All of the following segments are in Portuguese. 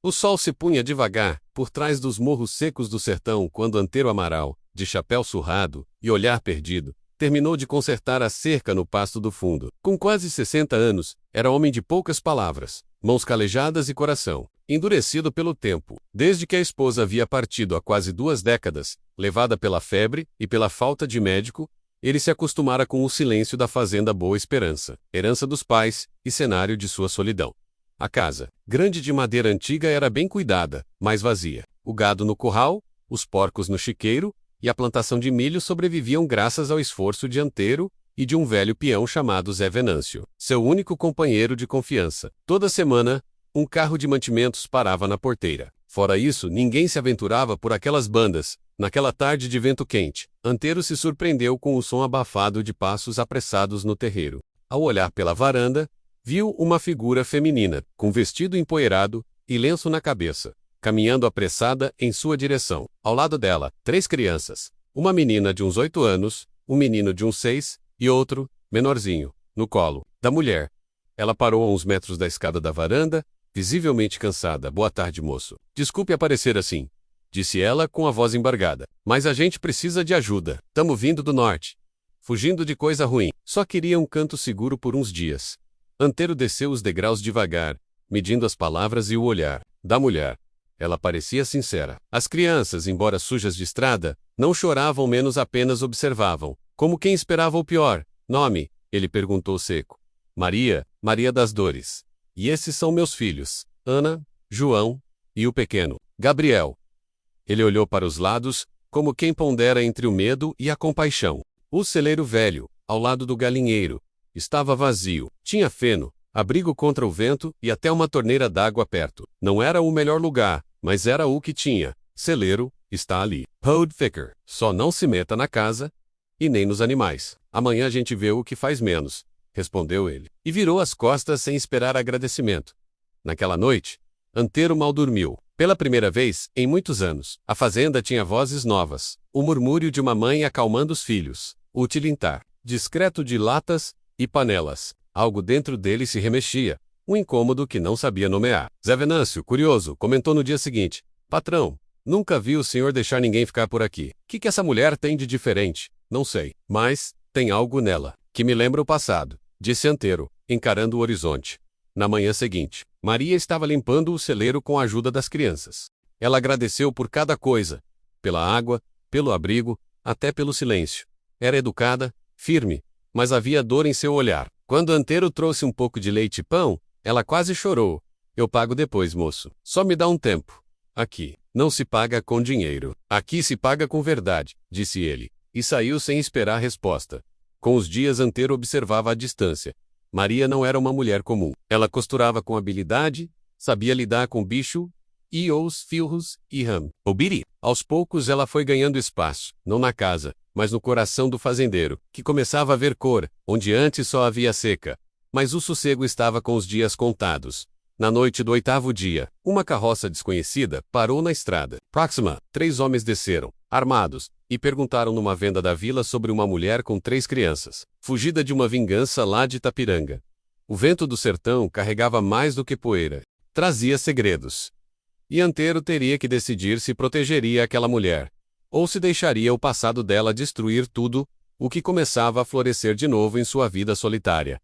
O sol se punha devagar, por trás dos morros secos do sertão, quando Antero Amaral, de chapéu surrado e olhar perdido, terminou de consertar a cerca no pasto do fundo. Com quase 60 anos, era homem de poucas palavras, mãos calejadas e coração endurecido pelo tempo. Desde que a esposa havia partido há quase 2 décadas, levada pela febre e pela falta de médico, ele se acostumara com o silêncio da fazenda Boa Esperança, herança dos pais e cenário de sua solidão. A casa, grande de madeira antiga, era bem cuidada, mas vazia. O gado no curral, os porcos no chiqueiro e a plantação de milho sobreviviam graças ao esforço de Antero e de um velho peão chamado Zé Venâncio, seu único companheiro de confiança. Toda semana, um carro de mantimentos parava na porteira. Fora isso, ninguém se aventurava por aquelas bandas. Naquela tarde de vento quente, Antero se surpreendeu com o som abafado de passos apressados no terreiro. Ao olhar pela varanda, viu uma figura feminina, com vestido empoeirado e lenço na cabeça, caminhando apressada em sua direção. Ao lado dela, 3 crianças. Uma menina de uns 8 anos, um menino de uns 6 e outro, menorzinho, no colo da mulher. Ela parou a uns metros da escada da varanda, visivelmente cansada. Boa tarde, moço. Desculpe aparecer assim, disse ela com a voz embargada. Mas a gente precisa de ajuda. Tamo vindo do norte. Fugindo de coisa ruim. Só queria um canto seguro por uns dias. Antero desceu os degraus devagar, medindo as palavras e o olhar da mulher. Ela parecia sincera. As crianças, embora sujas de estrada, não choravam, menos apenas observavam, como quem esperava o pior. Nome? Ele perguntou seco. Maria, Maria das Dores. E esses são meus filhos, Ana, João e o pequeno, Gabriel. Ele olhou para os lados, como quem pondera entre o medo e a compaixão. O celeiro velho, ao lado do galinheiro, estava vazio. Tinha feno, abrigo contra o vento e até uma torneira d'água perto. Não era o melhor lugar, mas era o que tinha. Celeiro, está ali. Pode ficar. Só não se meta na casa e nem nos animais. Amanhã a gente vê o que faz menos, respondeu ele. E virou as costas sem esperar agradecimento. Naquela noite, Antero mal dormiu. Pela primeira vez em muitos anos, a fazenda tinha vozes novas. O murmúrio de uma mãe acalmando os filhos. O tilintar discreto de latas e panelas. Algo dentro dele se remexia. Um incômodo que não sabia nomear. Zé Venâncio, curioso, comentou no dia seguinte. Patrão, nunca vi o senhor deixar ninguém ficar por aqui. Que essa mulher tem de diferente? Não sei. Mas, tem algo nela, que me lembra o passado, disse Antero, encarando o horizonte. Na manhã seguinte, Maria estava limpando o celeiro com a ajuda das crianças. Ela agradeceu por cada coisa. Pela água, pelo abrigo, até pelo silêncio. Era educada, firme, mas havia dor em seu olhar. Quando Antero trouxe um pouco de leite e pão, ela quase chorou. Eu pago depois, moço. Só me dá um tempo. Aqui, não se paga com dinheiro. Aqui se paga com verdade, disse ele, e saiu sem esperar resposta. Com os dias, Antero observava à distância. Maria não era uma mulher comum. Ela costurava com habilidade, sabia lidar com bicho, e os fios e ram. Obiri. Aos poucos ela foi ganhando espaço, não na casa, mas no coração do fazendeiro, que começava a ver cor, onde antes só havia seca. Mas o sossego estava com os dias contados. Na noite do 8º dia, uma carroça desconhecida parou na estrada. Próxima, 3 homens desceram, armados, e perguntaram numa venda da vila sobre uma mulher com 3 crianças, fugida de uma vingança lá de Itapiranga. O vento do sertão carregava mais do que poeira. Trazia segredos. E Antero teria que decidir se protegeria aquela mulher, ou se deixaria o passado dela destruir tudo, o que começava a florescer de novo em sua vida solitária.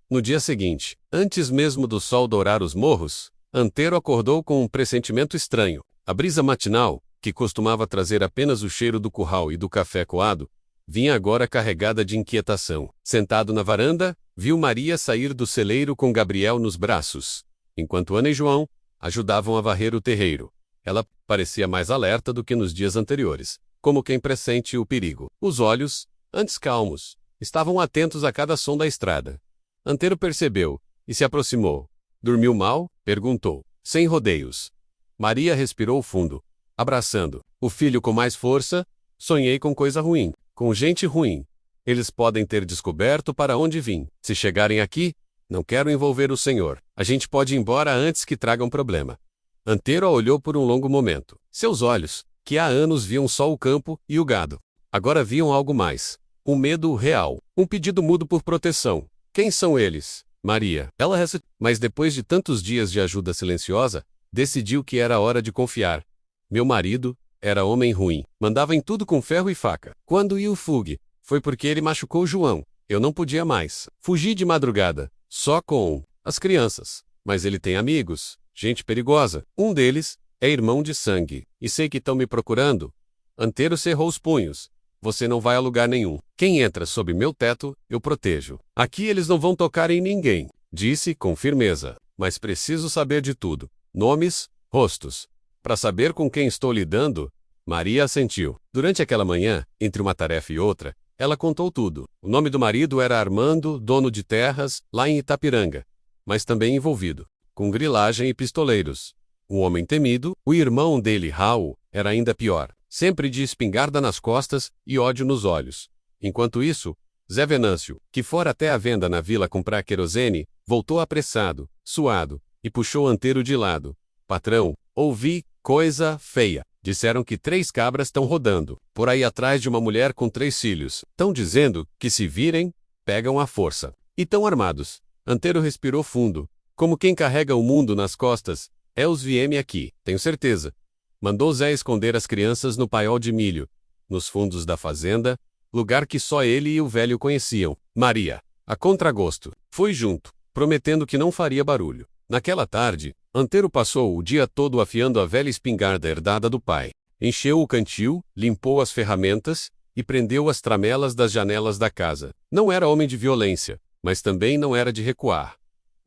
No dia seguinte, antes mesmo do sol dourar os morros, Antero acordou com um pressentimento estranho. A brisa matinal, que costumava trazer apenas o cheiro do curral e do café coado, vinha agora carregada de inquietação. Sentado na varanda, viu Maria sair do celeiro com Gabriel nos braços, enquanto Ana e João ajudavam a varrer o terreiro. Ela parecia mais alerta do que nos dias anteriores, como quem pressente o perigo. Os olhos, antes calmos, estavam atentos a cada som da estrada. Antero percebeu, e se aproximou. Dormiu mal? Perguntou, sem rodeios. Maria respirou fundo, abraçando o filho com mais força. Sonhei com coisa ruim, com gente ruim. Eles podem ter descoberto para onde vim. Se chegarem aqui, não quero envolver o senhor. A gente pode ir embora antes que tragam problema. Antero a olhou por um longo momento. Seus olhos, que há anos viam só o campo e o gado, agora viam algo mais. Um medo real. Um pedido mudo por proteção. Quem são eles? Maria. Ela receou. Mas depois de tantos dias de ajuda silenciosa, decidiu que era hora de confiar. Meu marido era homem ruim, mandava em tudo com ferro e faca. Quando eu fui, foi porque ele machucou João. Eu não podia mais. Fugi de madrugada, só com as crianças. Mas ele tem amigos, gente perigosa. Um deles é irmão de sangue, e sei que estão me procurando. Antero cerrou os punhos. Você não vai a lugar nenhum. Quem entra sob meu teto, eu protejo. Aqui eles não vão tocar em ninguém, disse com firmeza. Mas preciso saber de tudo. Nomes, rostos. Para saber com quem estou lidando, Maria assentiu. Durante aquela manhã, entre uma tarefa e outra, ela contou tudo. O nome do marido era Armando, dono de terras, lá em Itapiranga, mas também envolvido com grilagem e pistoleiros. Um homem temido, o irmão dele, Raul, era ainda pior. Sempre de espingarda nas costas e ódio nos olhos. Enquanto isso, Zé Venâncio, que fora até a venda na vila comprar querosene, voltou apressado, suado, e puxou Antero de lado. Patrão, ouvi coisa feia. Disseram que 3 cabras estão rodando por aí atrás de uma mulher com 3 filhos. Estão dizendo que se virem, pegam à força. E tão armados. Antero respirou fundo, como quem carrega o mundo nas costas. É os vieme aqui, tenho certeza. Mandou Zé esconder as crianças no paiol de milho, nos fundos da fazenda, lugar que só ele e o velho conheciam. Maria, a contragosto, foi junto, prometendo que não faria barulho. Naquela tarde, Antero passou o dia todo afiando a velha espingarda herdada do pai. Encheu o cantil, limpou as ferramentas e prendeu as tramelas das janelas da casa. Não era homem de violência, mas também não era de recuar.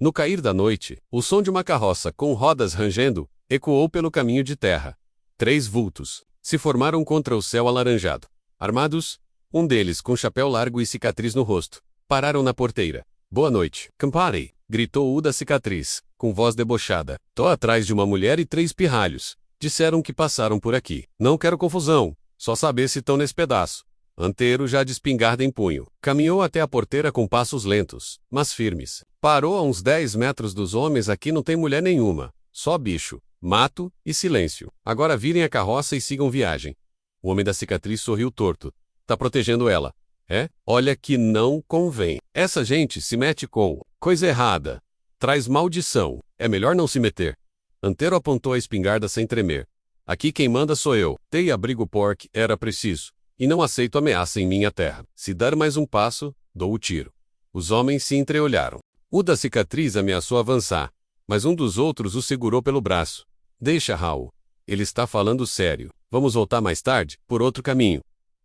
No cair da noite, o som de uma carroça com rodas rangendo ecoou pelo caminho de terra. 3 vultos se formaram contra o céu alaranjado. Armados, um deles com chapéu largo e cicatriz no rosto. Pararam na porteira. Boa noite, compare, gritou o da cicatriz, com voz debochada. Tô atrás de uma mulher e 3 pirralhos. Disseram que passaram por aqui. Não quero confusão, só saber se estão nesse pedaço. Antero, já de espingarda em punho, caminhou até a porteira com passos lentos, mas firmes. Parou a uns 10 metros dos homens. Aqui não tem mulher nenhuma, só bicho, mato e silêncio. Agora virem a carroça e sigam viagem. O homem da cicatriz sorriu torto. Tá protegendo ela. É? Olha que não convém. Essa gente se mete com coisa errada. Traz maldição. É melhor não se meter. Antero apontou a espingarda sem tremer. Aqui quem manda sou eu. Dei abrigo porque era preciso. E não aceito ameaça em minha terra. Se dar mais um passo, dou o tiro. Os homens se entreolharam. O da cicatriz ameaçou avançar, mas um dos outros o segurou pelo braço. Deixa, Raul. Ele está falando sério. Vamos voltar mais tarde, por outro caminho.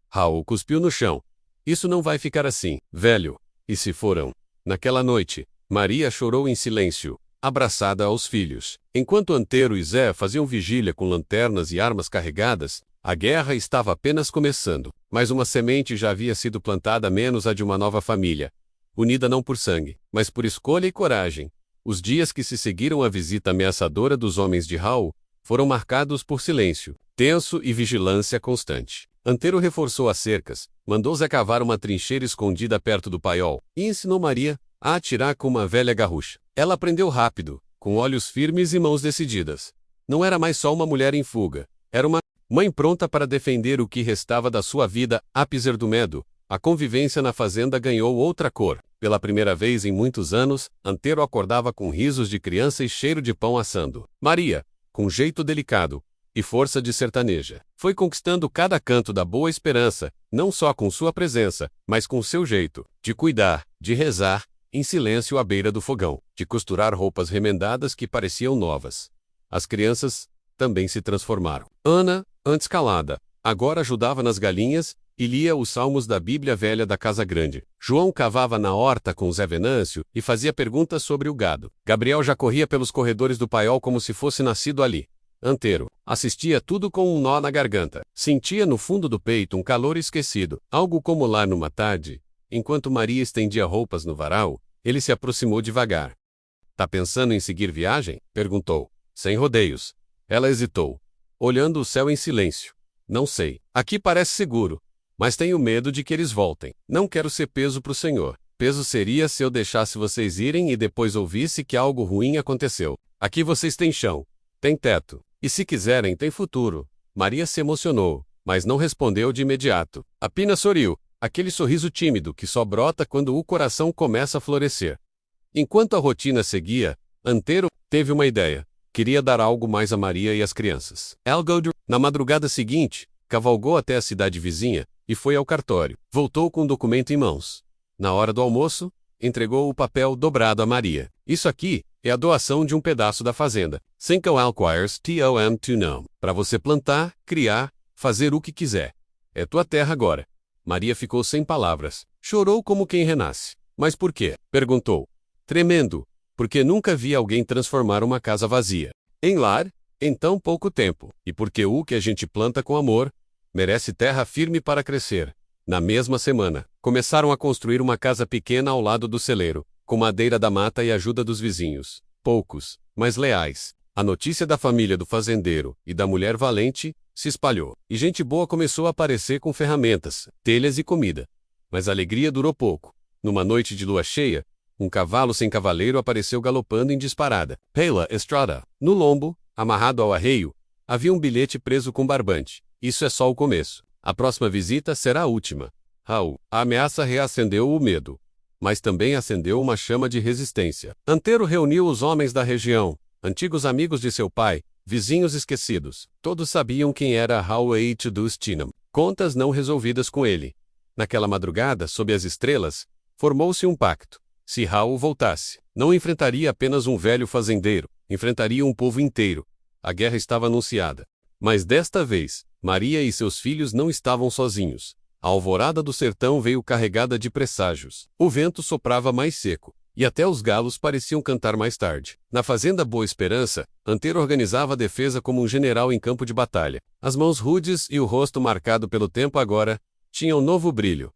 Raul cuspiu no chão. Isso não vai ficar assim, velho. E se foram? Naquela noite, Maria chorou em silêncio, abraçada aos filhos. Enquanto Antero e Zé faziam vigília com lanternas e armas carregadas, a guerra estava apenas começando, mas uma semente já havia sido plantada, menos a de uma nova família, unida não por sangue, mas por escolha e coragem. Os dias que se seguiram à visita ameaçadora dos homens de Raul foram marcados por silêncio, tenso e vigilância constante. Antero reforçou as cercas, mandou Zé cavar uma trincheira escondida perto do paiol e ensinou Maria a atirar com uma velha garrucha. Ela aprendeu rápido, com olhos firmes e mãos decididas. Não era mais só uma mulher em fuga, era uma mãe pronta para defender o que restava da sua vida. Apesar do medo, a convivência na fazenda ganhou outra cor. Pela primeira vez em muitos anos, Antero acordava com risos de criança e cheiro de pão assando. Maria, com jeito delicado e força de sertaneja, foi conquistando cada canto da Boa Esperança, não só com sua presença, mas com seu jeito de cuidar, de rezar, em silêncio à beira do fogão, de costurar roupas remendadas que pareciam novas. As crianças também se transformaram. Ana, antes calada, agora ajudava nas galinhas e lia os salmos da Bíblia Velha da Casa Grande. João cavava na horta com Zé Venâncio e fazia perguntas sobre o gado. Gabriel já corria pelos corredores do paiol como se fosse nascido ali. Antero assistia tudo com um nó na garganta. Sentia no fundo do peito um calor esquecido, algo como lá numa tarde. Enquanto Maria estendia roupas no varal, ele se aproximou devagar. Tá pensando em seguir viagem? Perguntou, sem rodeios. Ela hesitou, olhando o céu em silêncio. Não sei. Aqui parece seguro, mas tenho medo de que eles voltem. Não quero ser peso pro senhor. Peso seria se eu deixasse vocês irem e depois ouvisse que algo ruim aconteceu. Aqui vocês têm chão, têm teto, e se quiserem tem futuro. Maria se emocionou, mas não respondeu de imediato. Apenas sorriu, aquele sorriso tímido que só brota quando o coração começa a florescer. Enquanto a rotina seguia, Antero teve uma ideia. Queria dar algo mais a Maria e às crianças. Na madrugada seguinte, cavalgou até a cidade vizinha e foi ao cartório. Voltou com um documento em mãos. Na hora do almoço, entregou o papel dobrado a Maria. Isso aqui é a doação de um pedaço da fazenda. 5 alquires tom to know. Para você plantar, criar, fazer o que quiser. É tua terra agora. Maria ficou sem palavras. Chorou como quem renasce. Mas por quê? Perguntou. Tremendo, porque nunca vi alguém transformar uma casa vazia em lar em tão pouco tempo. E porque o que a gente planta com amor merece terra firme para crescer. Na mesma semana, começaram a construir uma casa pequena ao lado do celeiro, com madeira da mata e ajuda dos vizinhos. Poucos, mas leais. A notícia da família do fazendeiro e da mulher valente se espalhou. E gente boa começou a aparecer com ferramentas, telhas e comida. Mas a alegria durou pouco. Numa noite de lua cheia, um cavalo sem cavaleiro apareceu galopando em disparada. Pela estrada. No lombo, amarrado ao arreio, havia um bilhete preso com barbante. Isso é só o começo. A próxima visita será a última. Raul. A ameaça reacendeu o medo. Mas também acendeu uma chama de resistência. Antero reuniu os homens da região, antigos amigos de seu pai, vizinhos esquecidos. Todos sabiam quem era Raul H. dos Tinham. Contas não resolvidas com ele. Naquela madrugada, sob as estrelas, formou-se um pacto. Se Raul voltasse, não enfrentaria apenas um velho fazendeiro, enfrentaria um povo inteiro. A guerra estava anunciada. Mas desta vez, Maria e seus filhos não estavam sozinhos. A alvorada do sertão veio carregada de presságios. O vento soprava mais seco, e até os galos pareciam cantar mais tarde. Na fazenda Boa Esperança, Antero organizava a defesa como um general em campo de batalha. As mãos rudes e o rosto marcado pelo tempo agora tinham um novo brilho.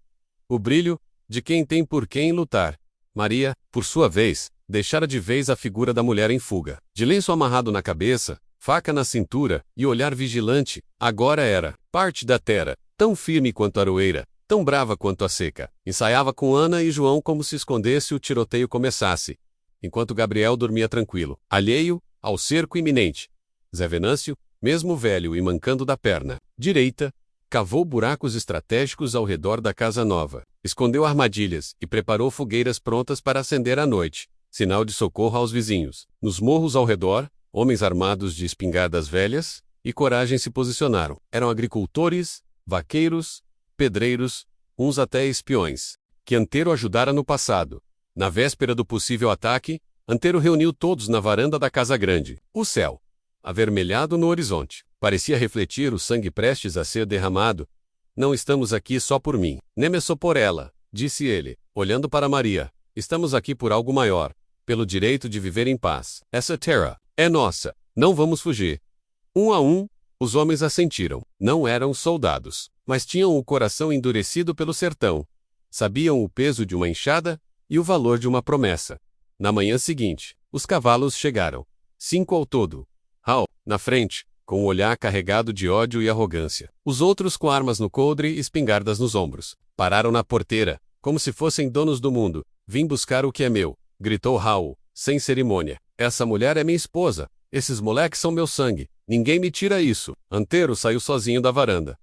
O brilho de quem tem por quem lutar. Maria, por sua vez, deixara de vez a figura da mulher em fuga. De lenço amarrado na cabeça, faca na cintura e olhar vigilante, agora era parte da terra, tão firme quanto a aroeira, tão brava quanto a seca. Ensaiava com Ana e João como se escondesse o tiroteio começasse, enquanto Gabriel dormia tranquilo, alheio ao cerco iminente. Zé Venâncio, mesmo velho e mancando da perna direita, cavou buracos estratégicos ao redor da casa nova, escondeu armadilhas e preparou fogueiras prontas para acender à noite, sinal de socorro aos vizinhos. Nos morros ao redor, homens armados de espingardas velhas e coragem se posicionaram. Eram agricultores, vaqueiros, pedreiros, uns até espiões, que Antero ajudara no passado. Na véspera do possível ataque, Antero reuniu todos na varanda da casa grande. O céu, avermelhado no horizonte, parecia refletir o sangue prestes a ser derramado. Não estamos aqui só por mim, nem só por ela, disse ele, olhando para Maria. Estamos aqui por algo maior, pelo direito de viver em paz. Essa terra é nossa, não vamos fugir. Um a um, os homens assentiram. Não eram soldados, mas tinham o coração endurecido pelo sertão. Sabiam o peso de uma enxada e o valor de uma promessa. Na manhã seguinte, os cavalos chegaram. 5 ao todo. Raul, na frente, com o olhar carregado de ódio e arrogância. Os outros com armas no coldre e espingardas nos ombros. Pararam na porteira, como se fossem donos do mundo. Vim buscar o que é meu, gritou Raul, sem cerimônia. Essa mulher é minha esposa. Esses moleques são meu sangue. Ninguém me tira isso. Antero saiu sozinho da varanda.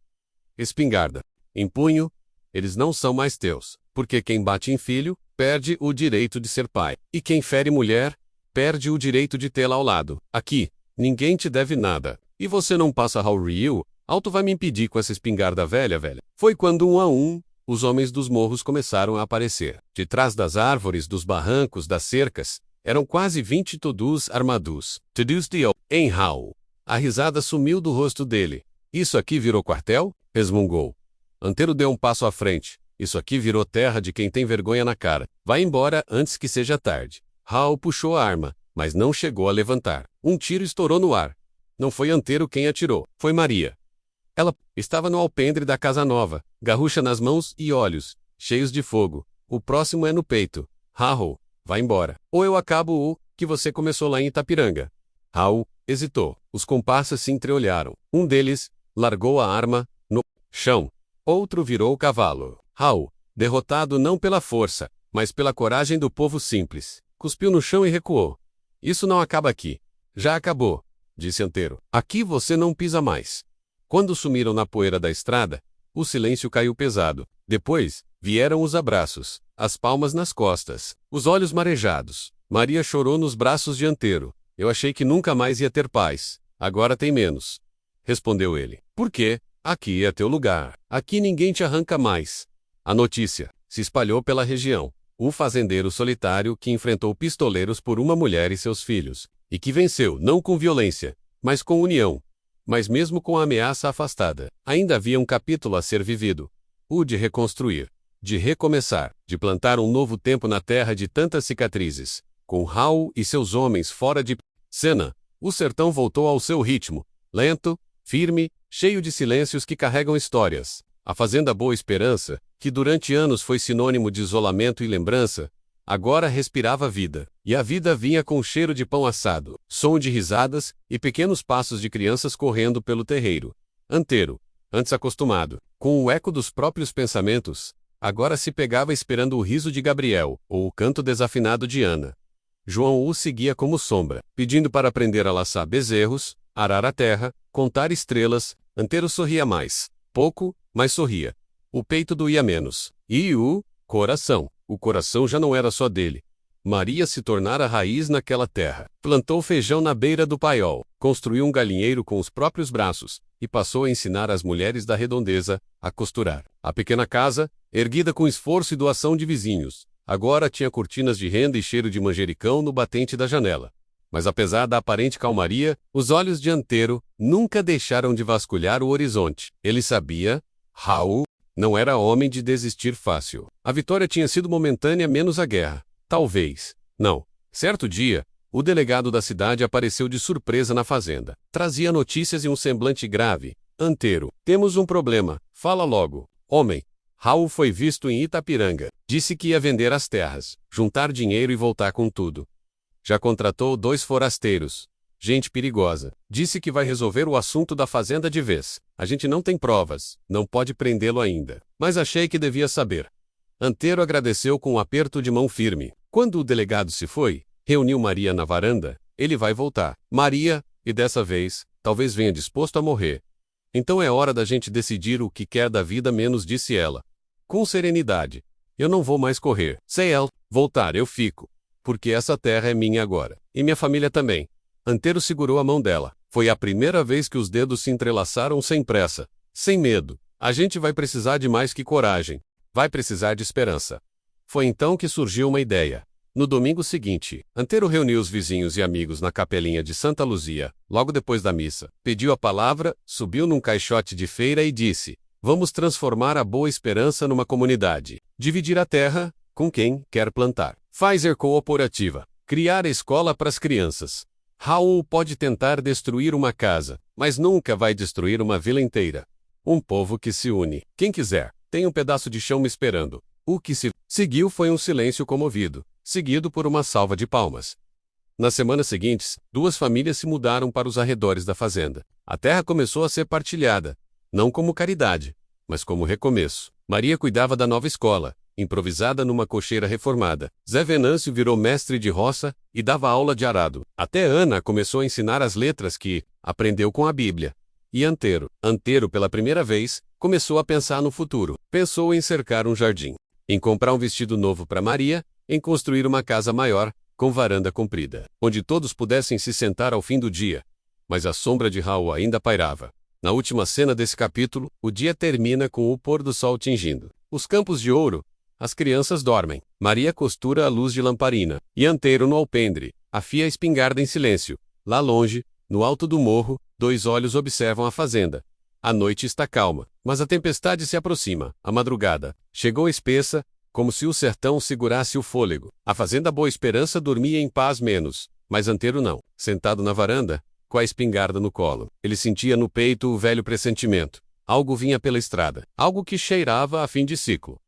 Espingarda em punho. Eles não são mais teus, porque quem bate em filho, perde o direito de ser pai. E quem fere mulher, perde o direito de tê-la ao lado. Aqui, ninguém te deve nada. E você não passa Raul Rio, alto vai me impedir com essa espingarda velha. Foi quando um a um, os homens dos morros começaram a aparecer. De trás das árvores, dos barrancos, das cercas, eram quase 20 todus armados. Todus em Raul. A risada sumiu do rosto dele. Isso aqui virou quartel? Resmungou. Antero deu um passo à frente. Isso aqui virou terra de quem tem vergonha na cara. Vai embora antes que seja tarde. Raul puxou a arma, mas não chegou a levantar. Um tiro estourou no ar. Não foi Antero quem atirou, foi Maria. Ela estava no alpendre da casa nova, garrucha nas mãos e olhos, cheios de fogo. O próximo é no peito. Raul, vai embora. Ou eu acabo o que você começou lá em Itapiranga. Raul hesitou. Os comparsas se entreolharam. Um deles largou a arma no chão. Outro virou o cavalo. Raul, derrotado não pela força, mas pela coragem do povo simples, cuspiu no chão e recuou. Isso não acaba aqui. Já acabou, disse Antero. Aqui você não pisa mais. Quando sumiram na poeira da estrada, o silêncio caiu pesado. Depois, vieram os abraços, as palmas nas costas, os olhos marejados. Maria chorou nos braços de Antero. Eu achei que nunca mais ia ter paz. Agora tem menos. Respondeu ele. Por quê? Aqui é teu lugar. Aqui ninguém te arranca mais. A notícia se espalhou pela região. O fazendeiro solitário que enfrentou pistoleiros por uma mulher e seus filhos, e que venceu não com violência, mas com união. Mas mesmo com a ameaça afastada, ainda havia um capítulo a ser vivido. O de reconstruir, de recomeçar, de plantar um novo tempo na terra de tantas cicatrizes. Com Raul e seus homens fora de cena, o sertão voltou ao seu ritmo, lento, firme, cheio de silêncios que carregam histórias. A fazenda Boa Esperança, que durante anos foi sinônimo de isolamento e lembrança, agora respirava vida. E a vida vinha com cheiro de pão assado, som de risadas e pequenos passos de crianças correndo pelo terreiro. Antero, antes acostumado, com o eco dos próprios pensamentos, agora se pegava esperando o riso de Gabriel, ou o canto desafinado de Ana. João o seguia como sombra, pedindo para aprender a laçar bezerros, arar a terra, contar estrelas. Antero sorria mais. Pouco, mas sorria. O peito doía menos. E o coração já não era só dele. Maria se tornara raiz naquela terra. Plantou feijão na beira do paiol, construiu um galinheiro com os próprios braços, e passou a ensinar as mulheres da redondeza a costurar. A pequena casa, erguida com esforço e doação de vizinhos, agora tinha cortinas de renda e cheiro de manjericão no batente da janela. Mas apesar da aparente calmaria, os olhos de Antero nunca deixaram de vasculhar o horizonte. Ele sabia, Raul não era homem de desistir fácil. A vitória tinha sido momentânea menos a guerra. Talvez. Não. Certo dia, o delegado da cidade apareceu de surpresa na fazenda. Trazia notícias e um semblante grave. Antero, temos um problema. Fala logo. Homem. Raul foi visto em Itapiranga. Disse que ia vender as terras, juntar dinheiro e voltar com tudo. Já contratou 2 forasteiros. Gente perigosa. Disse que vai resolver o assunto da fazenda de vez. A gente não tem provas, não pode prendê-lo ainda. Mas achei que devia saber. Antero agradeceu com um aperto de mão firme. Quando o delegado se foi, reuniu Maria na varanda. Ele vai voltar. Maria, e dessa vez, talvez venha disposto a morrer. Então é hora da gente decidir o que quer da vida menos, disse ela. Com serenidade. Eu não vou mais correr. Se ela voltar, eu fico. Porque essa terra é minha agora. E minha família também. Antero segurou a mão dela. Foi a primeira vez que os dedos se entrelaçaram sem pressa, sem medo. A gente vai precisar de mais que coragem. Vai precisar de esperança. Foi então que surgiu uma ideia. No domingo seguinte, Antero reuniu os vizinhos e amigos na capelinha de Santa Luzia, logo depois da missa. Pediu a palavra, subiu num caixote de feira e disse: vamos transformar a Boa Esperança numa comunidade. Dividir a terra com quem quer plantar. Fazer cooperativa. Criar escola para as crianças. Raul pode tentar destruir uma casa, mas nunca vai destruir uma vila inteira. Um povo que se une. Quem quiser, tem um pedaço de chão me esperando. O que se seguiu foi um silêncio comovido, seguido por uma salva de palmas. Nas semanas seguintes, 2 famílias se mudaram para os arredores da fazenda. A terra começou a ser partilhada, não como caridade, mas como recomeço. Maria cuidava da nova escola, improvisada numa cocheira reformada. Zé Venâncio virou mestre de roça e dava aula de arado. Até Ana começou a ensinar as letras que aprendeu com a Bíblia. E Antero, pela primeira vez, começou a pensar no futuro. Pensou em cercar um jardim, em comprar um vestido novo para Maria, em construir uma casa maior, com varanda comprida, onde todos pudessem se sentar ao fim do dia. Mas a sombra de Raul ainda pairava. Na última cena desse capítulo, o dia termina com o pôr do sol tingindo os campos de ouro. As crianças dormem. Maria costura a luz de lamparina. E Antero no alpendre afia a espingarda em silêncio. Lá longe, no alto do morro, 2 olhos observam a fazenda. A noite está calma, mas a tempestade se aproxima. A madrugada chegou espessa, como se o sertão segurasse o fôlego. A fazenda Boa Esperança dormia em paz menos, mas Antero não. Sentado na varanda, com a espingarda no colo, ele sentia no peito o velho pressentimento. Algo vinha pela estrada, algo que cheirava a fim de ciclo.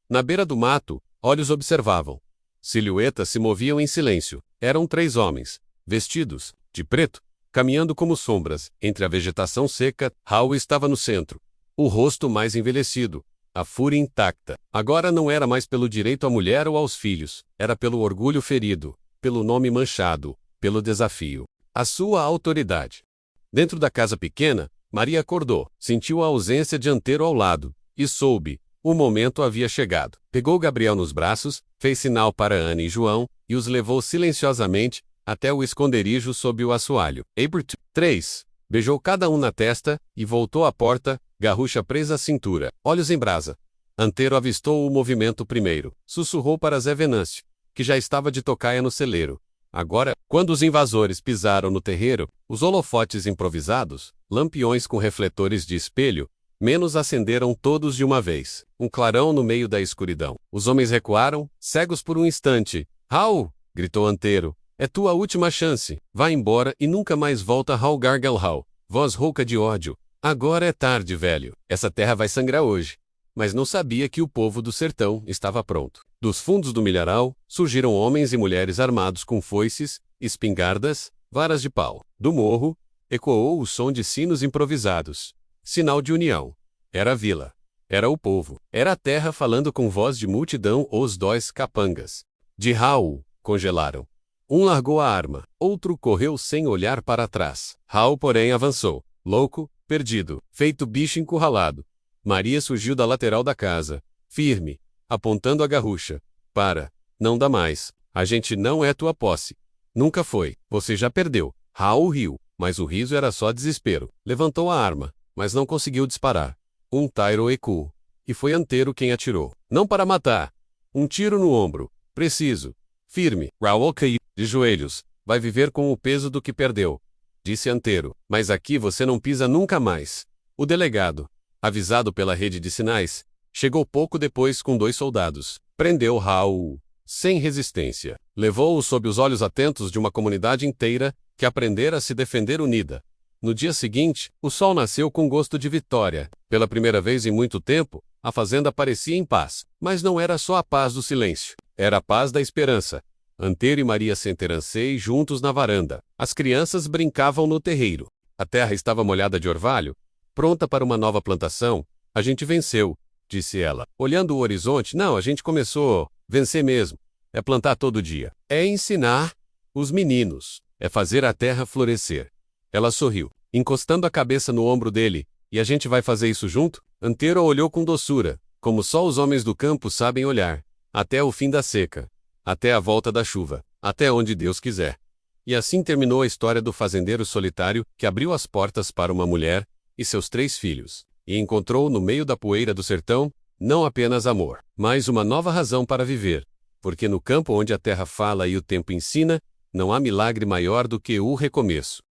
Na beira do mato, olhos observavam. Silhuetas se moviam em silêncio. Eram 3 homens, vestidos de preto, caminhando como sombras entre a vegetação seca. Raul estava no centro, o rosto mais envelhecido, a fúria intacta. Agora não era mais pelo direito à mulher ou aos filhos, era pelo orgulho ferido, pelo nome manchado, pelo desafio. A sua autoridade. Dentro da casa pequena, Maria acordou, sentiu a ausência de Antero ao lado, e soube. O momento havia chegado. Pegou Gabriel nos braços, fez sinal para Ana e João, e os levou silenciosamente, até o esconderijo sob o assoalho. Abert 3. Beijou cada um na testa, e voltou à porta, garrucha presa à cintura, olhos em brasa. Antero avistou o movimento primeiro. Sussurrou para Zé Venâncio, que já estava de tocaia no celeiro. Agora, quando os invasores pisaram no terreiro, os holofotes improvisados, lampiões com refletores de espelho, menos acenderam todos de uma vez. Um clarão no meio da escuridão. Os homens recuaram, cegos por um instante. Raul! Gritou Antero. É tua última chance. Vá embora e nunca mais volta, Raul Gargalhau. Voz rouca de ódio. Agora é tarde, velho. Essa terra vai sangrar hoje. Mas não sabia que o povo do sertão estava pronto. Dos fundos do milharal, surgiram homens e mulheres armados com foices, espingardas, varas de pau. Do morro, ecoou o som de sinos improvisados. Sinal de união. Era a vila. Era o povo. Era a terra falando com voz de multidão os dois capangas. De Raul, congelaram. Um largou a arma, outro correu sem olhar para trás. Raul, porém, avançou. Louco, perdido, feito bicho encurralado. Maria surgiu da lateral da casa, firme, apontando a garrucha. Para, não dá mais. A gente não é tua posse. Nunca foi. Você já perdeu. Raul riu, mas o riso era só desespero. Levantou a arma, mas não conseguiu disparar. Um tiro ecoou. E foi Antero quem atirou. Não para matar. Um tiro no ombro. Preciso. Firme. Raul caiu de joelhos. Vai viver com o peso do que perdeu. Disse Antero. Mas aqui você não pisa nunca mais. O delegado, avisado pela rede de sinais, chegou pouco depois com 2 soldados. Prendeu Raul, sem resistência. Levou-o sob os olhos atentos de uma comunidade inteira, que aprendera a se defender unida. No dia seguinte, o sol nasceu com gosto de vitória. Pela primeira vez em muito tempo, a fazenda parecia em paz. Mas não era só a paz do silêncio. Era a paz da esperança. Antero e Maria Senterancei juntos na varanda. As crianças brincavam no terreiro. A terra estava molhada de orvalho, pronta para uma nova plantação. A gente venceu, disse ela. Olhando o horizonte, não, a gente começou. Vencer mesmo. É plantar todo dia. É ensinar os meninos. É fazer a terra florescer. Ela sorriu, encostando a cabeça no ombro dele. E a gente vai fazer isso junto? Antero olhou com doçura, como só os homens do campo sabem olhar. Até o fim da seca. Até a volta da chuva. Até onde Deus quiser. E assim terminou a história do fazendeiro solitário que abriu as portas para uma mulher e seus 3 filhos, e encontrou no meio da poeira do sertão, não apenas amor, mas uma nova razão para viver, porque no campo onde a terra fala e o tempo ensina, não há milagre maior do que o recomeço.